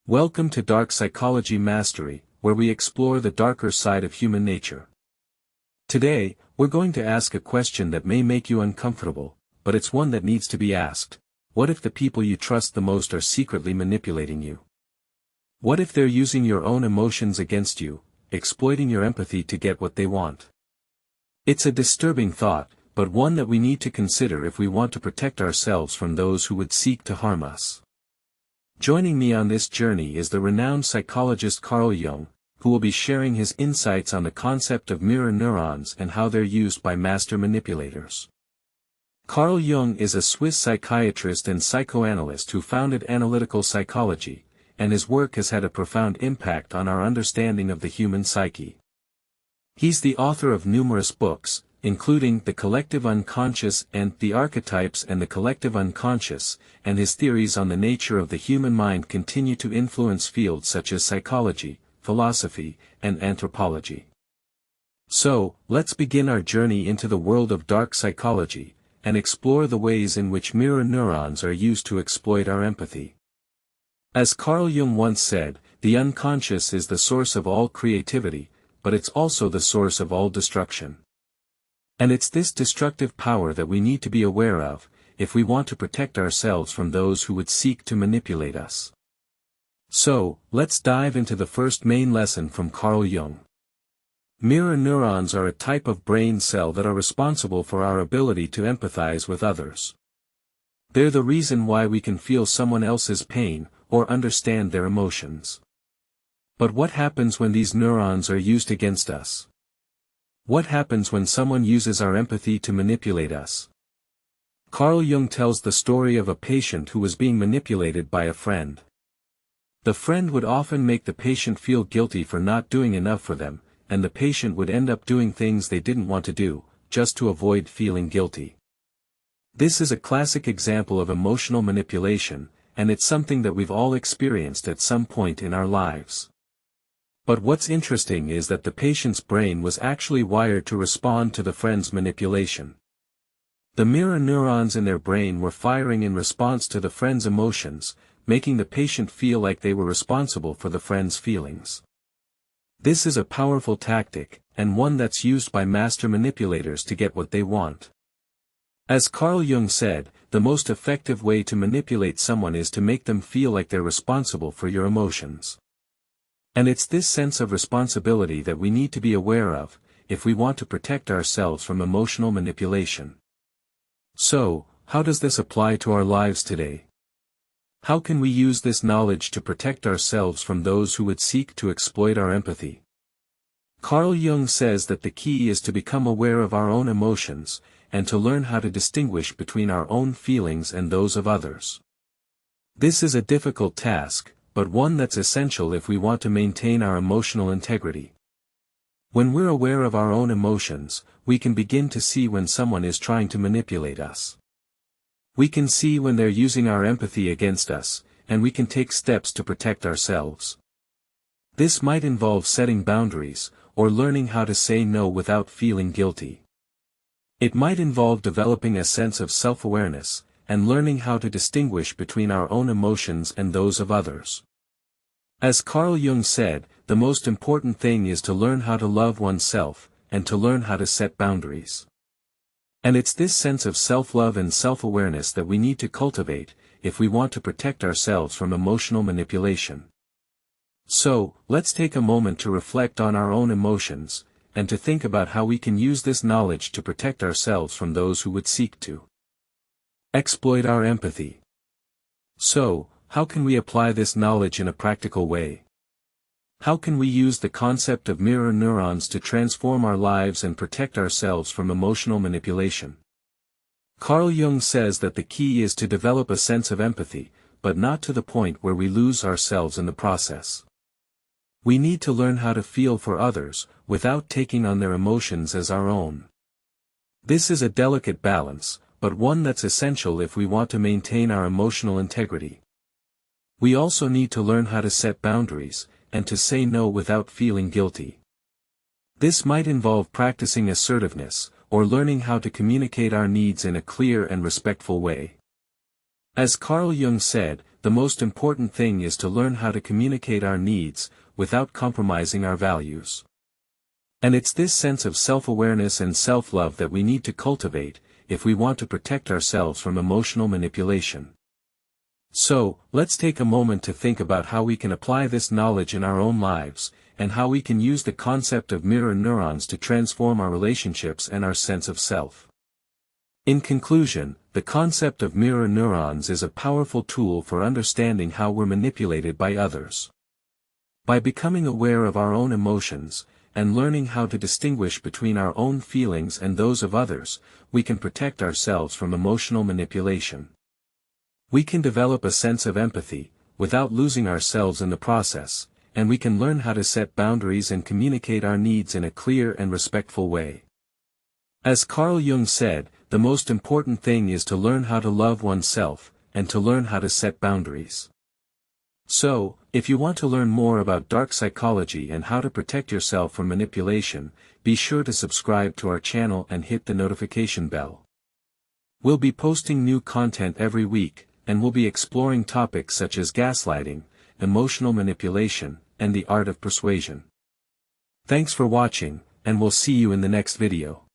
Welcome to Dark Psychology Mastery, where we explore the darker side of human nature. Today, we're going to ask a question that may make you uncomfortable, but it's one that needs to be asked. What if the people you trust the most are secretly manipulating you? What if they're using your own emotions against you, exploiting your empathy to get what they want? It's a disturbing thought, but one that we need to consider if we want to protect ourselves from those who would seek to harm us. Joining me on this journey is the renowned psychologist Carl Jung, who will be sharing his insights on the concept of mirror neurons and how they're used by master manipulators. Carl Jung is a Swiss psychiatrist and psychoanalyst who founded analytical psychology, and his work has had a profound impact on our understanding of the human psyche. He's the author of numerous books, including The Collective Unconscious and The Archetypes and the Collective Unconscious, and his theories on the nature of the human mind continue to influence fields such as psychology, philosophy, and anthropology. So, let's begin our journey into the world of dark psychology, and explore the ways in which mirror neurons are used to exploit our empathy. As Carl Jung once said, the unconscious is the source of all creativity, but it's also the source of all destruction. And it's this destructive power that we need to be aware of, if we want to protect ourselves from those who would seek to manipulate us. So, let's dive into the first main lesson from Carl Jung. Mirror neurons are a type of brain cell that are responsible for our ability to empathize with others. They're the reason why we can feel someone else's pain, or understand their emotions. But what happens when these neurons are used against us? What happens when someone uses our empathy to manipulate us? Carl Jung tells the story of a patient who was being manipulated by a friend. The friend would often make the patient feel guilty for not doing enough for them, and the patient would end up doing things they didn't want to do, just to avoid feeling guilty. This is a classic example of emotional manipulation, and it's something that we've all experienced at some point in our lives. But what's interesting is that the patient's brain was actually wired to respond to the friend's manipulation. The mirror neurons in their brain were firing in response to the friend's emotions, making the patient feel like they were responsible for the friend's feelings. This is a powerful tactic, and one that's used by master manipulators to get what they want. As Carl Jung said, the most effective way to manipulate someone is to make them feel like they're responsible for your emotions. And it's this sense of responsibility that we need to be aware of, if we want to protect ourselves from emotional manipulation. So, how does this apply to our lives today? How can we use this knowledge to protect ourselves from those who would seek to exploit our empathy? Carl Jung says that the key is to become aware of our own emotions, and to learn how to distinguish between our own feelings and those of others. This is a difficult task, but one that's essential if we want to maintain our emotional integrity. When we're aware of our own emotions, we can begin to see when someone is trying to manipulate us. We can see when they're using our empathy against us, and we can take steps to protect ourselves. This might involve setting boundaries, or learning how to say no without feeling guilty. It might involve developing a sense of self-awareness, and learning how to distinguish between our own emotions and those of others. As Carl Jung said, the most important thing is to learn how to love oneself, and to learn how to set boundaries. And it's this sense of self-love and self-awareness that we need to cultivate, if we want to protect ourselves from emotional manipulation. So, let's take a moment to reflect on our own emotions, and to think about how we can use this knowledge to protect ourselves from those who would seek to exploit our empathy. So, how can we apply this knowledge in a practical way? How can we use the concept of mirror neurons to transform our lives and protect ourselves from emotional manipulation? Carl Jung says that the key is to develop a sense of empathy, but not to the point where we lose ourselves in the process. We need to learn how to feel for others, without taking on their emotions as our own. This is a delicate balance, but one that's essential if we want to maintain our emotional integrity. We also need to learn how to set boundaries, and to say no without feeling guilty. This might involve practicing assertiveness, or learning how to communicate our needs in a clear and respectful way. As Carl Jung said, the the most important thing is to learn how to communicate our needs, without compromising our values. And it's this sense of self-awareness and self-love that we need to cultivate, if we want to protect ourselves from emotional manipulation. So, let's take a moment to think about how we can apply this knowledge in our own lives, and how we can use the concept of mirror neurons to transform our relationships and our sense of self. In conclusion, the concept of mirror neurons is a powerful tool for understanding how we're manipulated by others. By becoming aware of our own emotions, and learning how to distinguish between our own feelings and those of others, we can protect ourselves from emotional manipulation. We can develop a sense of empathy, without losing ourselves in the process, and we can learn how to set boundaries and communicate our needs in a clear and respectful way. As Carl Jung said, the most important thing is to learn how to love oneself, and to learn how to set boundaries. So, if you want to learn more about dark psychology and how to protect yourself from manipulation, be sure to subscribe to our channel and hit the notification bell. We'll be posting new content every week, and we'll be exploring topics such as gaslighting, emotional manipulation, and the art of persuasion. Thanks for watching, and we'll see you in the next video.